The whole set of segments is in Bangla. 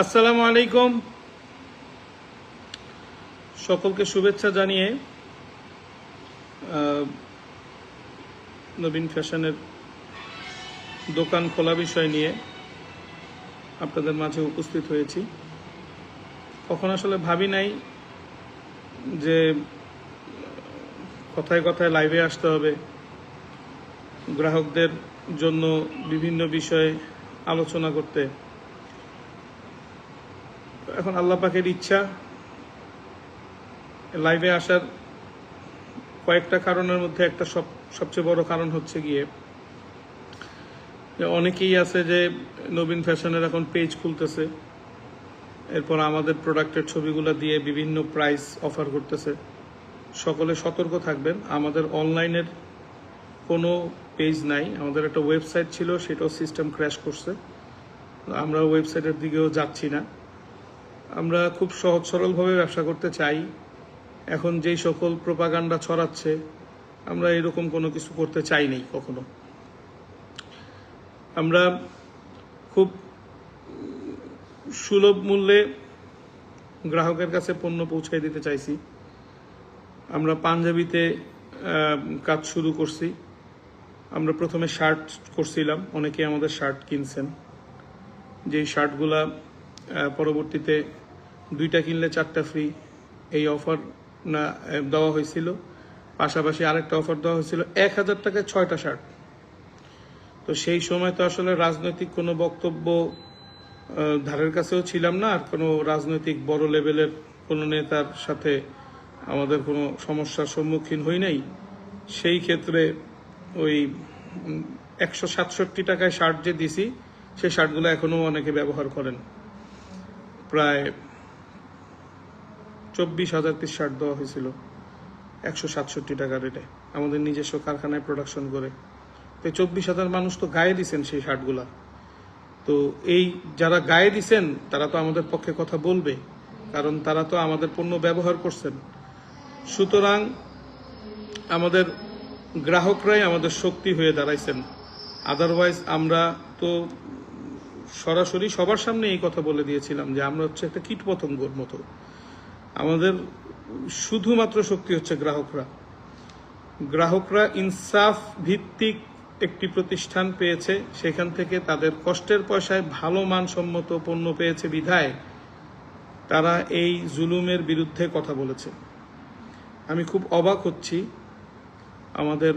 আসসালামু আলাইকুম, সকলকে শুভেচ্ছা জানিয়ে নবীন ফ্যাশনের দোকান খোলা বিষয় নিয়ে আপনাদের মাঝে উপস্থিত হয়েছি। কখন আসলে ভাবি নাই যে কথায় কথায় লাইভে আসতে হবে, গ্রাহকদের জন্য বিভিন্ন বিষয়ে আলোচনা করতে। এখন আল্লাহ পাকের ইচ্ছা, লাইভে আসার কয়েকটা কারণের মধ্যে একটা সবচেয়ে বড় কারণ হচ্ছে গিয়ে যে অনেকেই আছে যে নবীন ফ্যাশনের এখন পেজ খুলতেছে, এরপর আমাদের প্রোডাক্টের ছবিগুলো দিয়ে বিভিন্ন প্রাইস অফার করতেছে। সকলে সতর্ক থাকবেন, আমাদের অনলাইনের কোনো পেজ নাই, আমাদের একটা ওয়েবসাইট ছিল, সেটাও সিস্টেম ক্র্যাশ করছে। আমরা ওয়েবসাইটের দিকেও যাচ্ছি না, আমরা খুব সহজ সরলভাবে ব্যবসা করতে চাই। এখন যেই সকল প্রোপাগান্ডা ছড়াচ্ছে, আমরা এরকম কোনো কিছু করতে চাইনি কখনো। আমরা খুব সুলভ মূল্যে গ্রাহকের কাছে পণ্য পৌঁছায় দিতে চাইছি। আমরা পাঞ্জাবিতে কাজ শুরু করছি। আমরা প্রথমে শার্ট করছিলাম, অনেকে আমাদের শার্ট কিনছেন, যেই শার্টগুলা পরবর্তীতে 2টা কিনলে 4টা ফ্রি এই অফার না দেওয়া হয়েছিল। পাশাপাশি আরেকটা অফার দেওয়া হয়েছিল 1000 টাকায় 6টা শার্ট। তো সেই সময় তো আসলে রাজনৈতিক কোনো বক্তব্য ধারের কাছেও ছিলাম না, আর কোনো রাজনৈতিক বড় লেভেলের কোনো নেতার সাথে আমাদের কোনো সমস্যার সম্মুখীন হই নাই। সেই ক্ষেত্রে ওই 167 টাকায় শার্ট যে দিছি, সেই শার্টগুলো এখনো অনেকে ব্যবহার করেন। প্রায় 24,000 পিস শার্ট দেওয়া হয়েছিল 167 টাকা রেটে, আমাদের নিজস্ব কারখানায় প্রোডাকশন করে। তো 24,000 মানুষ তো গায়ে দিচ্ছেন সেই শার্টগুলা। তো এই যারা গায়ে দিচ্ছেন তারা তো আমাদের পক্ষে কথা বলবে, কারণ তারা তো আমাদের পণ্য ব্যবহার করছেন। সুতরাং আমাদের গ্রাহকরাই আমাদের শক্তি হয়ে দাঁড়াইছেন। আদারওয়াইজ আমরা তো সরাসরি সবার সামনে এই কথা বলে দিয়েছিলাম যে আমরা হচ্ছে একটা কীটপতঙ্গর মতো, আমাদের শুধুমাত্র শক্তি হচ্ছে গ্রাহকরা। গ্রাহকরা ইনসাফ ভিত্তিক একটি প্রতিষ্ঠান পেয়েছে, সেখান থেকে তাদের কষ্টের পয়সায় ভালো মানসম্মত পণ্য পেয়েছে বিধায় তারা এই জুলুমের বিরুদ্ধে কথা বলেছে। আমি খুব অবাক হচ্ছি, আমাদের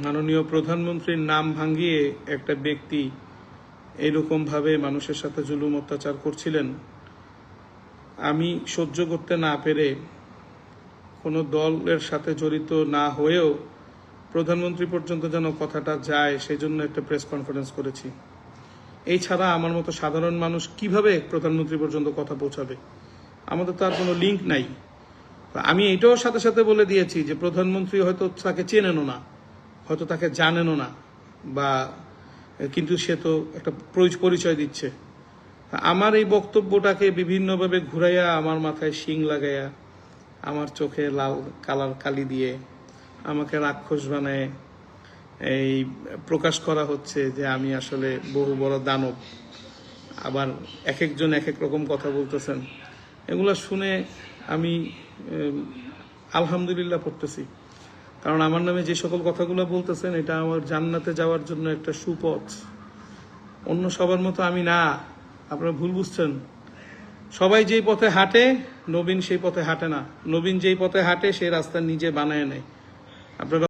মাননীয় প্রধানমন্ত্রীর নাম ভাঙিয়ে একটা ব্যক্তি এইরকমভাবে মানুষের সাথে জুলুম অত্যাচার করছিলেন। আমি সহ্য করতে না পেরে কোনো দলের সাথে জড়িত না হয়েও প্রধানমন্ত্রী পর্যন্ত যেন কথাটা যায় সেই জন্য একটা প্রেস কনফারেন্স করেছি। এই ছাড়া আমার মতো সাধারণ মানুষ কিভাবে প্রধানমন্ত্রী পর্যন্ত কথা পৌঁছাবে? আমাদের তো আর কোনো লিঙ্ক নাই। আমি এটাও সাথে সাথে বলে দিয়েছি যে প্রধানমন্ত্রী হয়তো তাকে চেনেনও না, হয়তো তাকে জানেনও না, বা কিন্তু সে তো একটা পরিচয় দিচ্ছে। আমার এই বক্তব্যটাকে বিভিন্নভাবে ঘুরাইয়া আমার মাথায় শিং লাগাইয়া, আমার চোখে লাল কালার কালি দিয়ে আমাকে রাক্ষস বানায় এই প্রকাশ করা হচ্ছে যে আমি আসলে বহু বড় দানব। আবার এক একজন এক এক রকম কথা বলতেছেন। এগুলো শুনে আমি আলহামদুলিল্লাহ পড়তেছি, কারণ আমার নামে যে সকল কথাগুলো বলতেছেন এটা আমার জান্নাতে যাওয়ার জন্য একটা সুপথ। অন্য সবার মতো আমি না, আপনারা ভুল বুঝছেন। সবাই যেই পথে হাঁটে, নবীন সেই পথে হাঁটে না। নবীন যেই পথে হাঁটে সেই রাস্তা নিজে বানায় নেয়। আপনারা